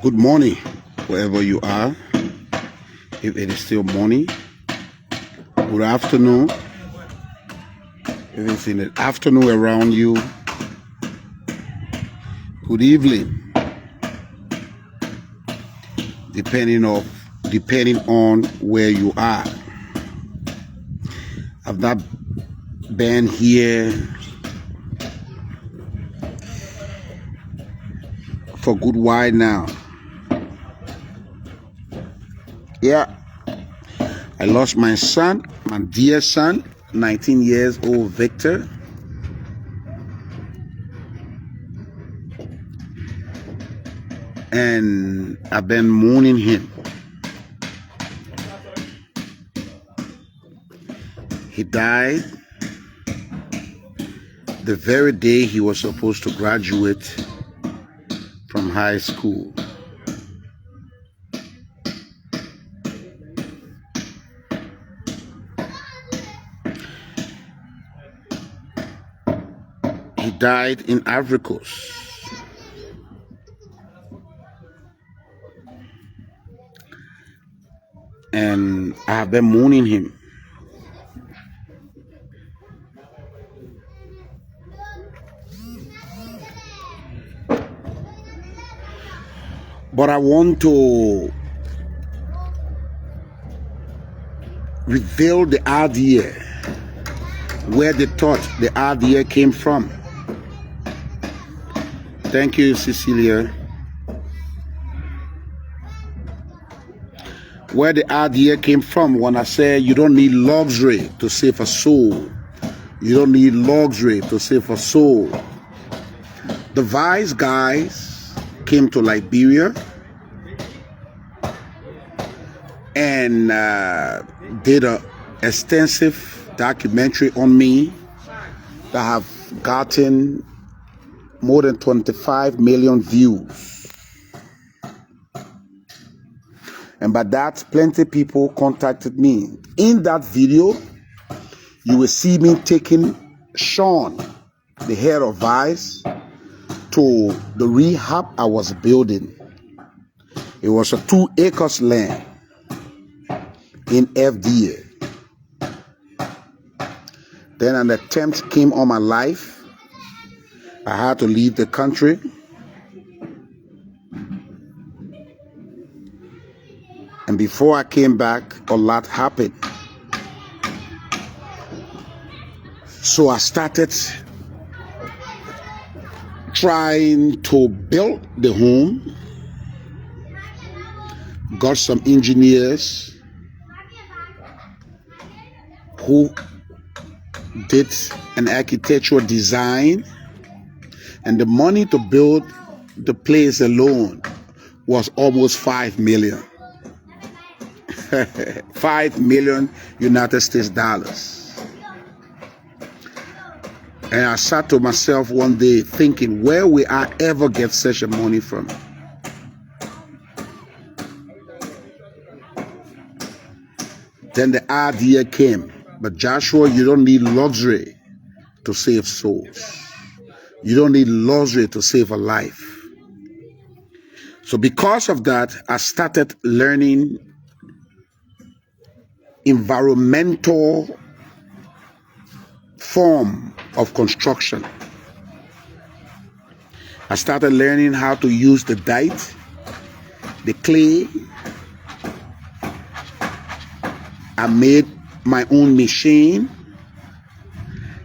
Good morning, wherever you are. If it is still morning, good afternoon. If it's in the afternoon around you, good evening. Depending on where you are. I've not been here for a good while now. Yeah, I lost my son, my dear son, 19 years old Victor. And I've been mourning him. He died the very day he was supposed to graduate from high school. He died in Ivory Coast. And I have been mourning him. But I want to reveal the idea, where the thought, the idea came from. Thank you, Cecilia. Where the idea came from when I said you don't need luxury to save a soul. You don't need luxury to save a soul. The Vice guys came to Liberia and did an extensive documentary on me that have gotten more than 25 million views. And by that, plenty of people contacted me. In that video, you will see me taking Sean, the head of Vice, to the rehab I was building. It was a 2 acres land in FDA. Then an attempt came on my life. I had to leave the country. And before I came back, a lot happened. So I started trying to build the home. Got some engineers who did an architectural design, and the money to build the place alone was almost 5 million. 5 million United States dollars. And I sat to myself one day thinking, where will I ever get such a money from? Then the idea came, but Joshua, you don't need luxury to save souls. You don't need luxury to save a life. So because of that, I started learning environmental form of construction. I started learning how to use the dite, the clay. I made my own machine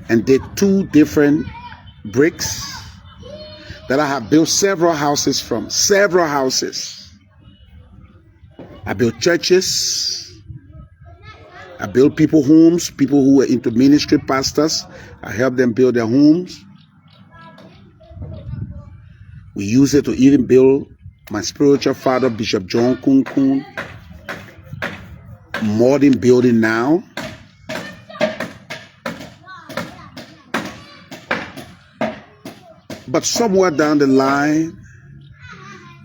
and did 2 different bricks that I have built several houses from. Several houses. I built churches. I built people homes, people who were into ministry, pastors. I helped them build their homes. We use it to even build my spiritual father, Bishop John Kun Kun, modern building now. But somewhere down the line,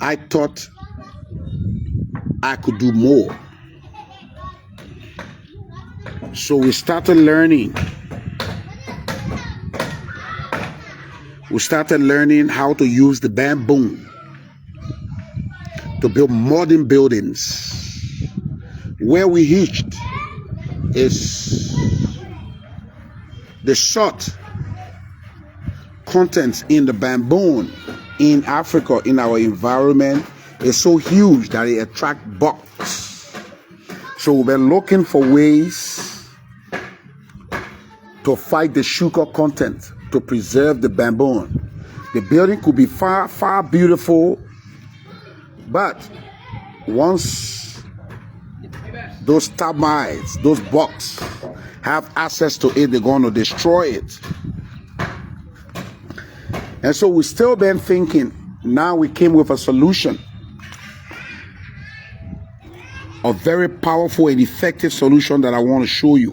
I thought I could do more. So we started learning. we started learning how to use the bamboo to build modern buildings. Where we hitched is the short contents in the bamboo in Africa, in our environment, is so huge that it attracts bugs. So we've been looking for ways to fight the sugar content to preserve the bamboo. The building could be far, far beautiful, but once those termites, those bugs have access to it, they're going to destroy it. And so we've still been thinking. Now we came with a solution, a very powerful and effective solution that I want to show you,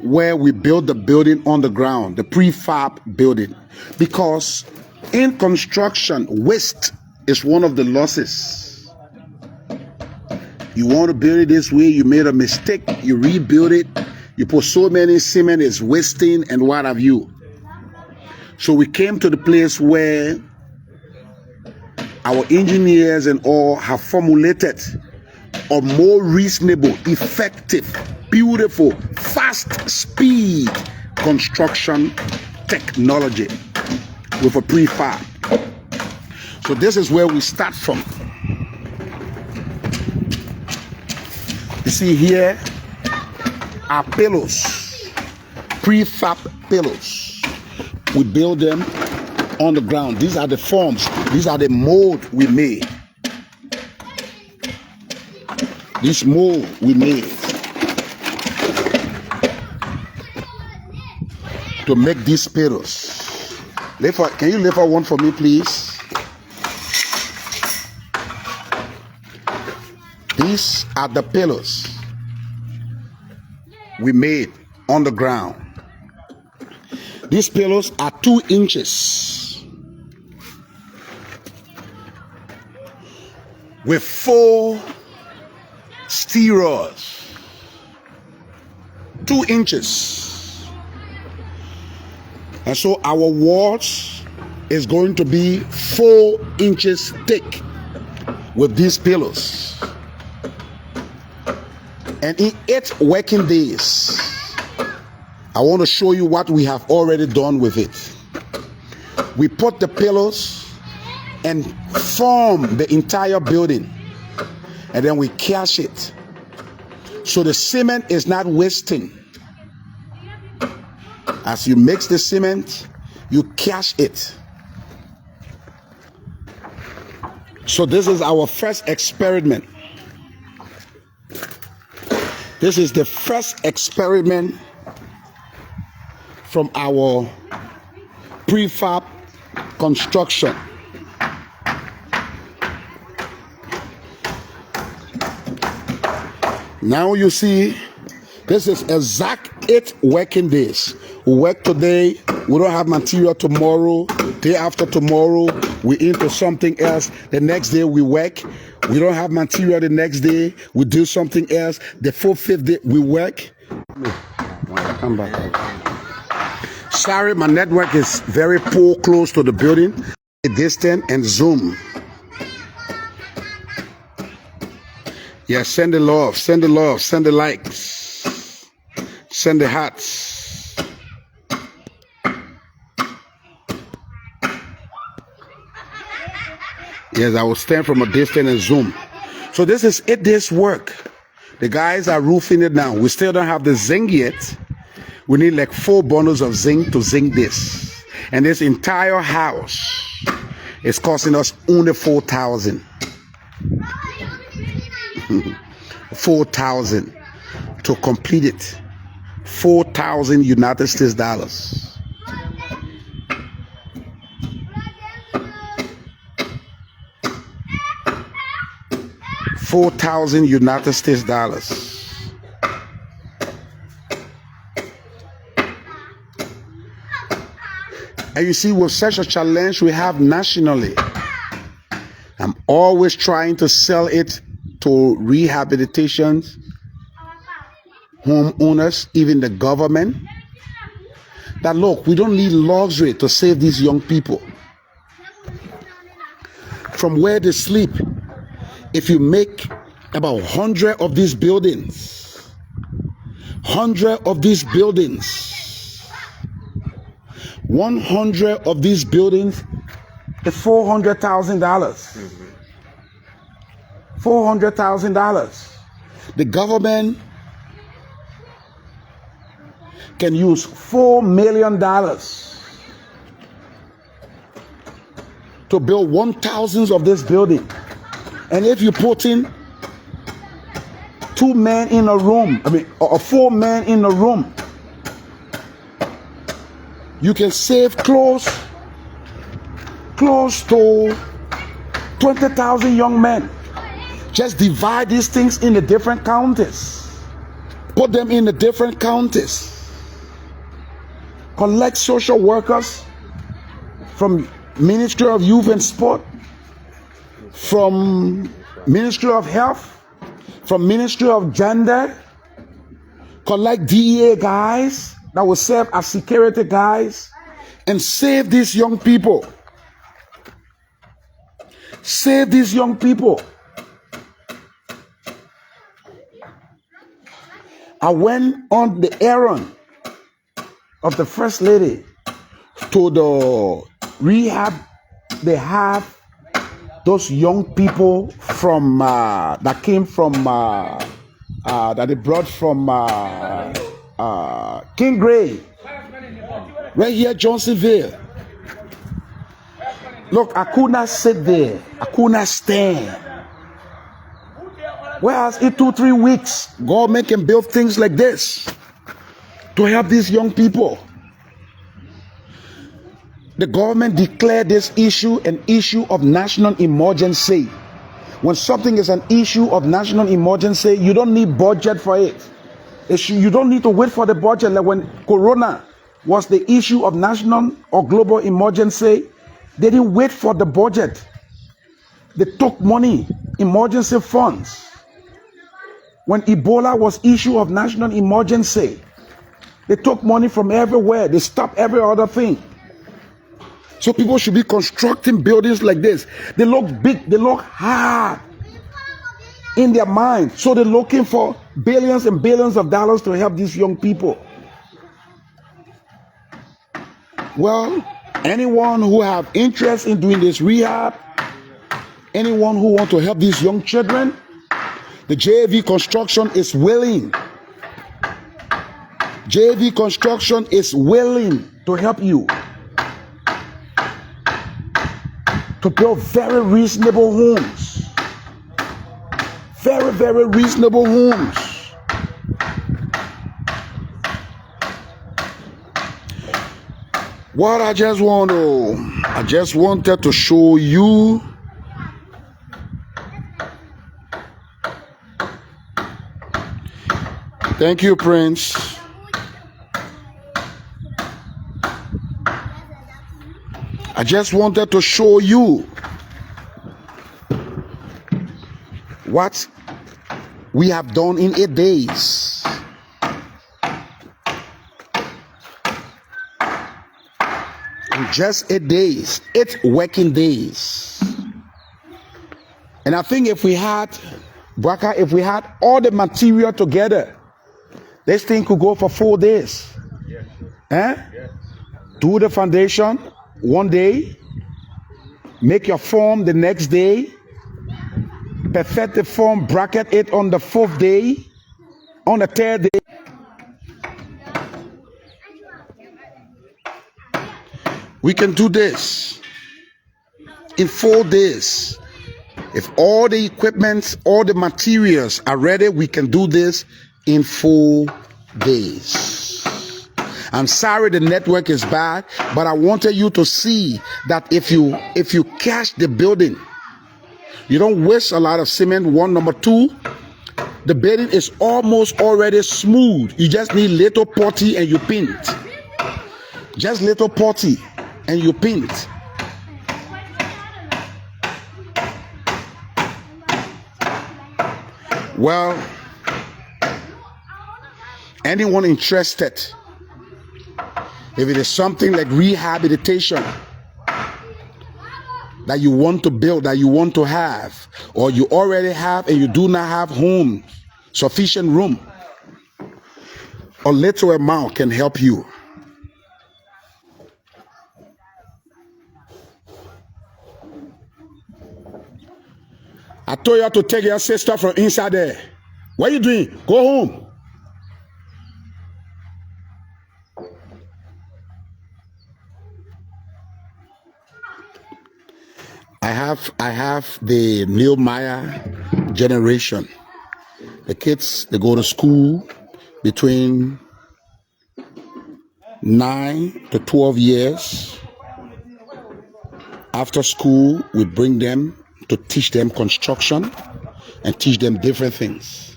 where we build the building on the ground, the prefab building. Because in construction, waste is one of the losses. You want to build it this way, you made a mistake, you rebuild it, you put so many cement, it's wasting and what have you. So we came to the place where our engineers and all have formulated a more reasonable, effective, beautiful, fast speed construction technology with a prefab. So this is where we start from. You see here are pillows, prefab pillows. We build them on the ground. These are the forms. These are the mold we made. This mold we made to make these pillows. Can you lift up one for me, please? These are the pillows we made on the ground. These pillows are 2 inches with 4 steel rods. 2 inches. And so our walls is going to be 4 inches thick with these pillows. And in 8 working days, I want to show you what we have already done with it. We put the pillows and form the entire building, and then we cash it. So the cement is not wasting. As you mix the cement, you cash it. So this is our first experiment. This is the first experiment from our prefab construction. Now you see, this is exact 8 working days. We work today, we don't have material tomorrow, day after tomorrow, we into something else. The next day we work, we don't have material the next day, we do something else. The 4th, 5th day we work. Come back. Sorry, my network is very poor close to the building. Distant and zoom. Yeah, send the love, send the love, send the likes, send the hearts. Yes, I will stand from a distance and zoom. So this is 8 days work. The guys are roofing it now. We still don't have the zinc yet. We need like 4 bundles of zinc to zinc this. And this entire house is costing us only $4,000. 4,000 to complete it. 4,000 United States dollars. $4,000 United States dollars. And you see, with such a challenge we have nationally, I'm always trying to sell it to rehabilitation, homeowners, even the government, that, look, we don't need luxury to save these young people from where they sleep. If you make about 100 of these buildings, 100 of these buildings, 100 of these buildings is $400,000. $400,000. The government can use $4 million to build 1,000 of this building. And if you put in 2 men in a room, or 4 men in a room, you can save close to 20,000 young men. Just divide these things in the different counties. Put them in the different counties. Collect social workers from Ministry of Youth and Sport, from Ministry of Health, from Ministry of Gender. Collect DEA guys that will serve as security guys and save these young people. Save these young people. I went on the errand of the First Lady to the rehab. They have those young people from that came from that they brought from King Gray, right here, Johnsonville. Look, I could not sit there. I could not stand. Whereas in 2-3 weeks, government can build things like this to help these young people. The government declared this issue an issue of national emergency. When something is an issue of national emergency, you don't need budget for it. You don't need to wait for the budget. Like when Corona was the issue of national or global emergency, they didn't wait for the budget. They took money, emergency funds. When Ebola was issue of national emergency, they took money from everywhere. They stopped every other thing. So people should be constructing buildings like this. They look big, they look hard in their mind. So they're looking for billions and billions of dollars to help these young people. Well, anyone who have interest in doing this rehab, anyone who want to help these young children, the JV Construction is willing. JV Construction is willing to help you to build very reasonable homes. Very, very reasonable homes. What I just wanted to show you Thank you, Prince. I just wanted to show you what we have done in 8 days. In just 8 days, 8 working days. And I think if we had, Braka, if we had all the material together, this thing could go for 4 days. Yes. Eh? Yes. Do the foundation one day, make your form the next day, perfect the form, bracket it on the 4th day, on the 3rd day. We can do this in 4 days. If all the equipment, all the materials are ready, we can do this in 4 days. I'm sorry the network is bad, but I wanted you to see that if you cash the building, you don't waste a lot of cement. One, number two, the building is almost already smooth. You just need little putty and you paint. Just little putty and you paint. Well, anyone interested If it is something like rehabilitation that you want to build, that you want to have, or you already have and you do not have home, sufficient room, a little amount can help you. I told you to take your sister from inside there. What are you doing? Go home. I have the Nehemiah generation. The kids, they go to school between 9 to 12 years. After school, we bring them to teach them construction and teach them different things.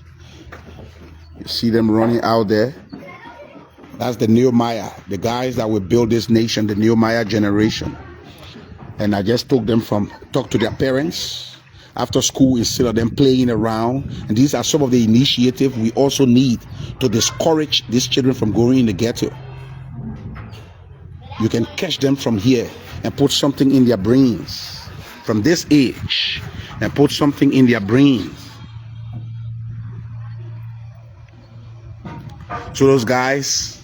You see them running out there. That's the Nehemiah, the guys that will build this nation, the Nehemiah generation. And I just talk to their parents after school instead of them playing around. And these are some of the initiatives we also need to discourage these children from going in the ghetto. You can catch them from here and put something in their brains from this age, and put something in their brains. So those guys,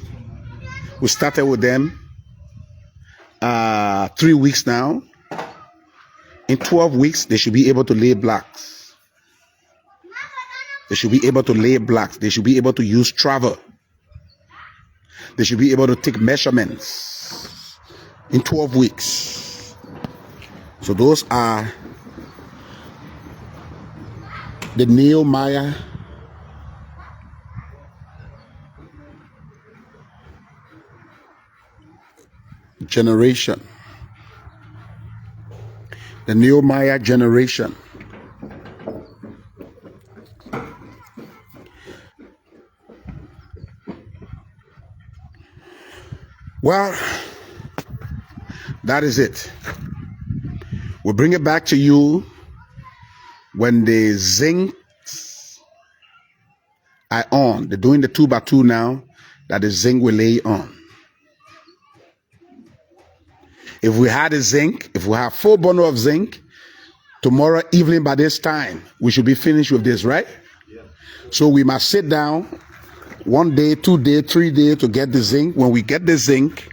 we started with them 3 weeks now. In 12 weeks, they should be able to lay blocks. They should be able to lay blocks. They should be able to use travel. They should be able to take measurements in 12 weeks. So those are the Nehemiah generation. The Nehemiah generation. Well, that is it. We'll bring it back to you when the zincs are on. They're doing the 2x2 now, that the zinc will lay on. If we had a zinc, if we have 4 bundles of zinc, tomorrow evening by this time, we should be finished with this, right? Yeah. So we must sit down 1 day, 2 days, 3 days to get the zinc. When we get the zinc,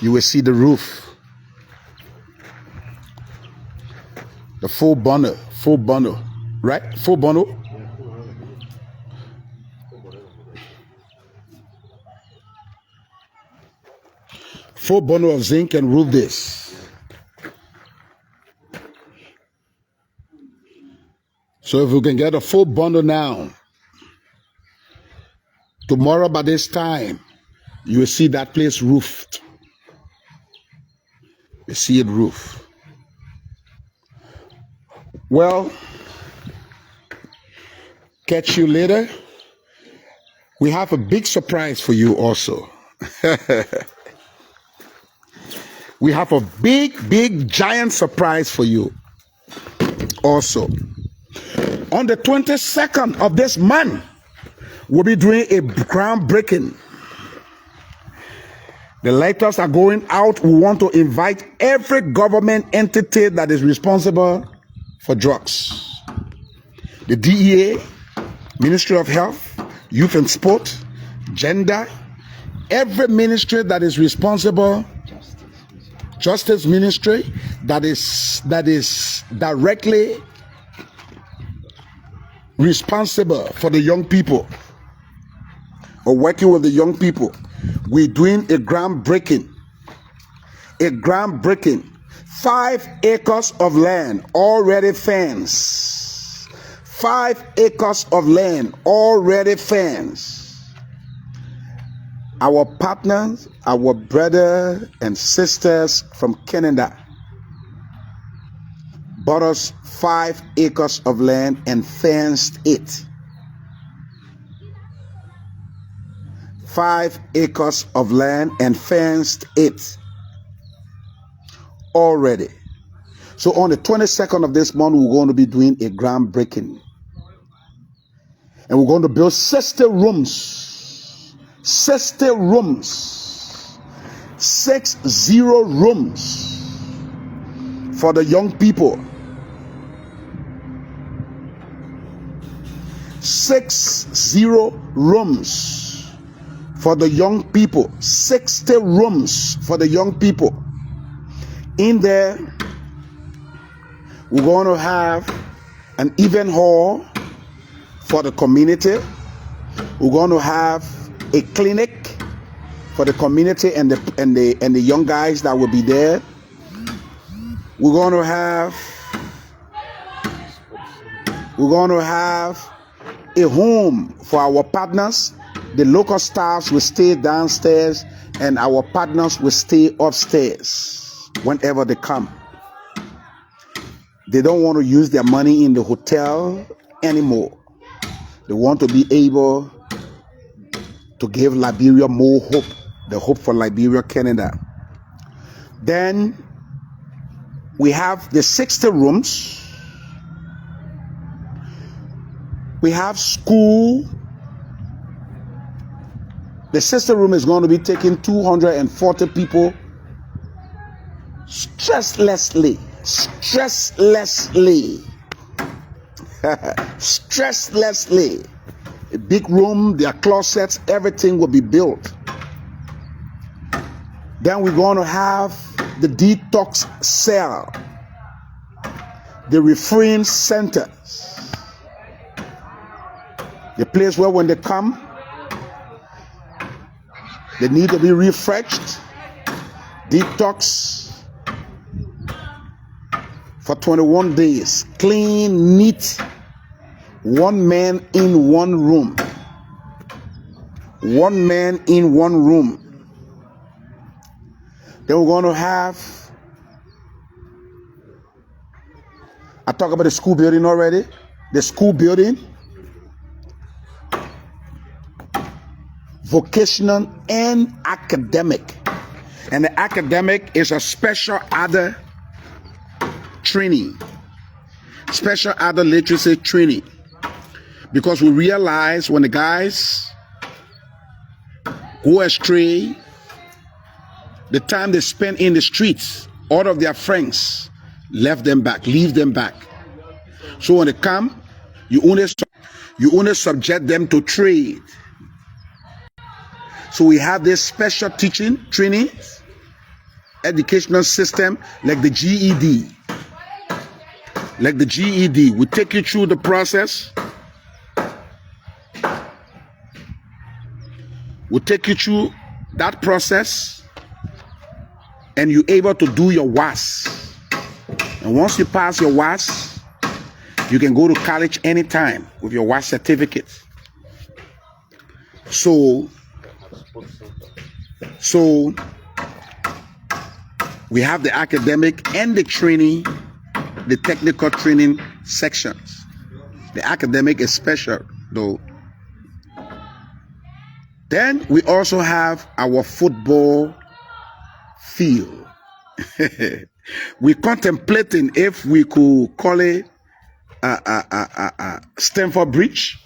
you will see the roof. The full bundle, right? Full bundle. Full bundle of zinc and roof this. So if we can get a full bundle now, tomorrow by this time, you will see that place roofed. You see it roofed. Well, catch you later. We have a big surprise for you also. We have a big, giant surprise for you also. On the 22nd of this month, we'll be doing a groundbreaking. The letters are going out. We want to invite every government entity that is responsible for drugs. The DEA, Ministry of Health, Youth and Sport, Gender, every ministry that is responsible, Justice Ministry that is directly responsible for the young people or working with the young people. We're doing a groundbreaking. 5 acres of land already fenced. 5 acres of land already fenced. Our partners, our brothers and sisters from Canada bought us 5 acres of land and fenced it. 5 acres of land and fenced it already. So on the 22nd of this month, we're going to be doing a groundbreaking. And we're going to build 60 rooms. 60 rooms. 60 rooms for the young people. 60 rooms for the young people. 60 rooms for the young people. In there, we're going to have an event hall for the community. We're going to have a clinic for the community and the young guys that will be there. We're going to have a home for our partners. The local staffs will stay downstairs and our partners will stay upstairs whenever they come. They don't want to use their money in the hotel anymore. They want to be able to give Liberia more hope, the hope for Liberia, Canada. Then we have the 60 rooms. We have school. The 60 room is going to be taking 240 people stresslessly. Stresslessly. A big room, their closets, everything will be built. Then we're going to have the detox cell, the refrain centers, the place where when they come, they need to be refreshed, detox for 21 days, clean, neat, one man in one room. One man in one room. Then we're going to have, I talked about the school building already. The school building, vocational and academic. And the academic is a special other training, special other literacy training. Because we realize when the guys go astray, the time they spend in the streets, all of their friends leave them back. So when they come, you only subject them to trade. So we have this special teaching, training, educational system like the GED. Like the GED, we take you through the process. We'll take you through that process and you're able to do your WAS. And once you pass your WAS, you can go to college anytime with your WAS certificate. So we have the academic and the training, the technical training sections. The academic is special though. Then we also have our football field. We're contemplating if we could call it Stamford Bridge.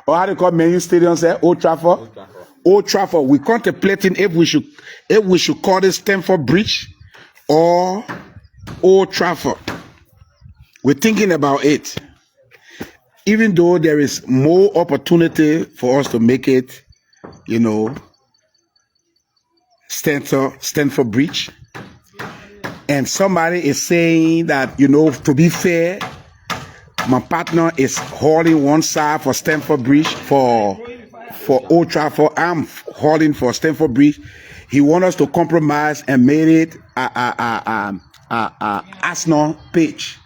Or how do you call Man U Stadium? Say Old Trafford. Old Trafford. We're contemplating if we should call it Stamford Bridge or Old Trafford. We're thinking about it. Even though there is more opportunity for us to make it, Stamford Bridge. And somebody is saying that, to be fair, my partner is hauling one side for Stamford Bridge for Old Trafford. I'm hauling for Stamford Bridge. He wants us to compromise and made it Arsenal page.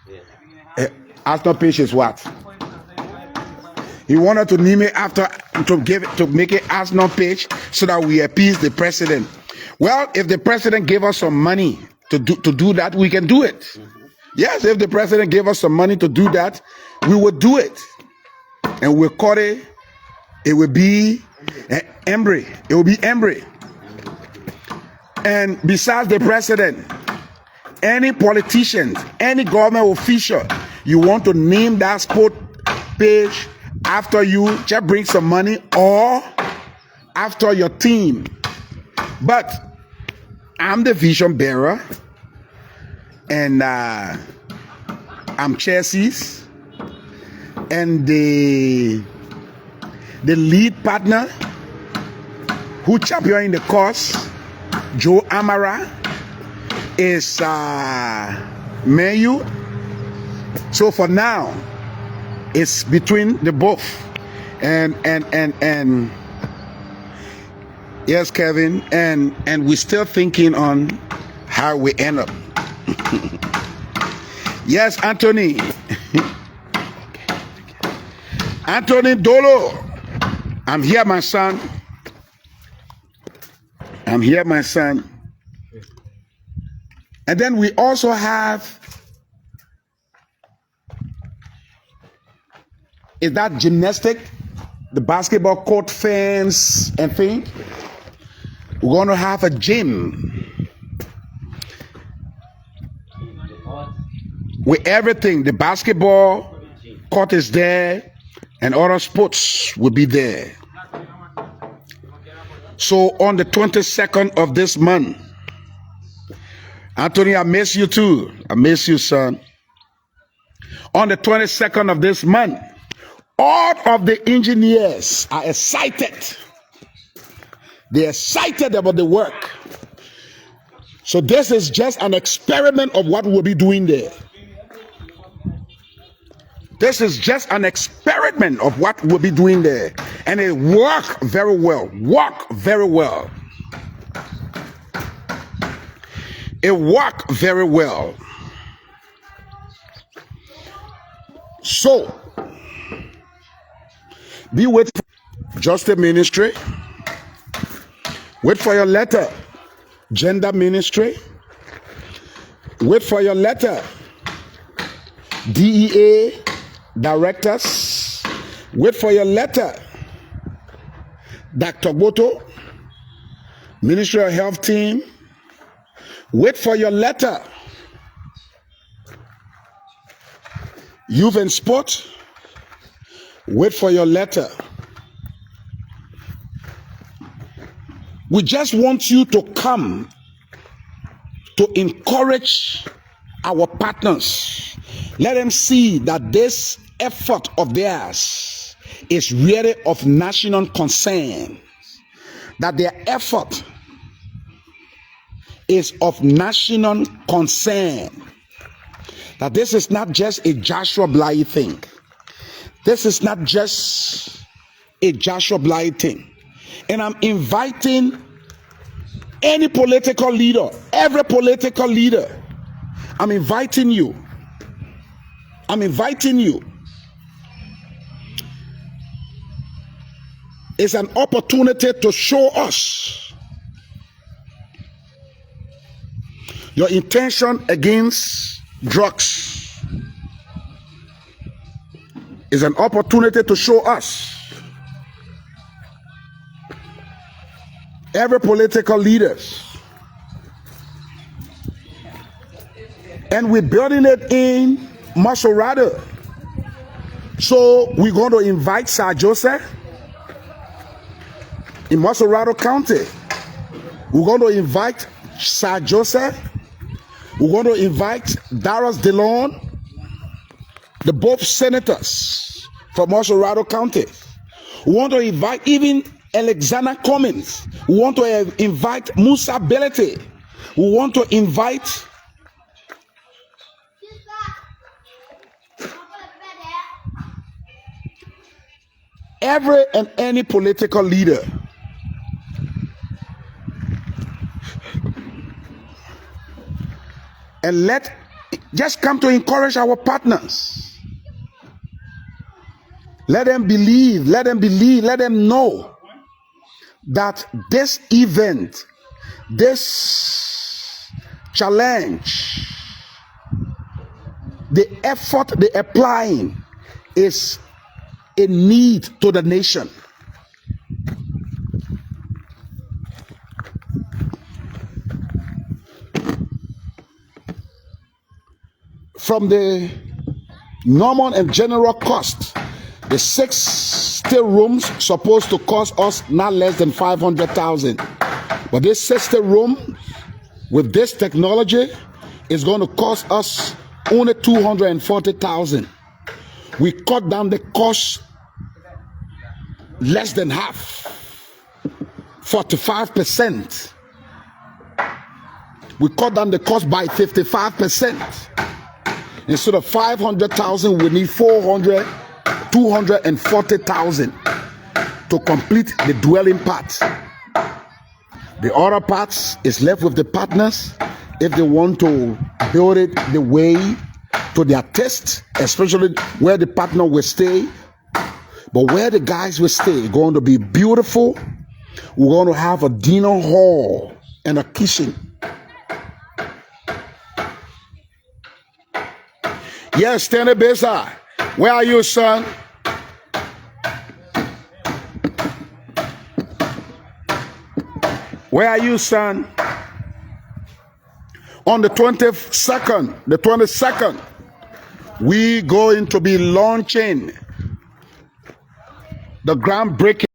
Arsenal page is what? He wanted to name it after to make it Arsenal page so that we appease the president. Well, if the president gave us some money to do that, we can do it. Yes, if the president gave us some money to do that, we would do it. And we'll call it. It will be Embry. It will be Embry. And besides the president, any politician, any government official, you want to name that sport page after you, just bring some money, or after your team. But I'm the vision bearer, and I'm Chelsea's, and the lead partner who championed the course, Joe Amara, is Mayu. So for now, it's between the both, and yes, Kevin, and we're still thinking on how we end up. Yes, Anthony. Anthony Dolo, I'm here, my son. I'm here, my son. And then we also have, is that gymnastic, the basketball court, fence and thing? We're going to have a gym with everything. The basketball court is there, and other sports will be there. So on the 22nd of this month, Anthony, I miss you too. I miss you, son. On the 22nd of this month, all of the engineers are excited. They're excited about the work. So this is just an experiment of what we'll be doing there. This is just an experiment of what we'll be doing there. And it worked very well. Worked very well. It worked very well. So, be waiting for Justice Ministry. Wait for your letter. Gender Ministry. Wait for your letter. DEA Directors. Wait for your letter. Dr. Boto, Ministry of Health Team. Wait for your letter. Youth and Sport. Wait for your letter. We just want you to come to encourage our partners. Let them see that this effort of theirs is really of national concern. That their effort is of national concern. That this is not just a Joshua Bly thing. This is not just a Joshua Bly thing. And I'm inviting any political leader, every political leader, I'm inviting you. I'm inviting you. It's an opportunity to show us your intention against drugs. It's an opportunity to show us. Every political leaders. And we're building it in Masorado. So we're going to invite Sir Joseph in Masorado County. We're going to invite Sir Joseph. We're going to invite Darius DeLon, the both senators from Masorado County. We want to invite even Alexander Cummings. We want to invite Musa Belete. We want to invite every and any political leader. And just come to encourage our partners. Let them believe, let them know that this event, this challenge, the effort they're applying is a need to the nation. From the normal and general cost The 60 rooms supposed to cost us not less than 500,000. But this 60 room with this technology is going to cost us only 240,000. We cut down the cost less than half, 45%. We cut down the cost by 55%. Instead of 500,000, we need 240,000 to complete the dwelling part. The other parts is left with the partners if they want to build it the way to their taste, especially where the partner will stay. But where the guys will stay is going to be beautiful. We're going to have a dinner hall and a kitchen. Yes, Stanley Besa, where are you, son? Where are you, son? On the 22nd, we going to be launching the groundbreaking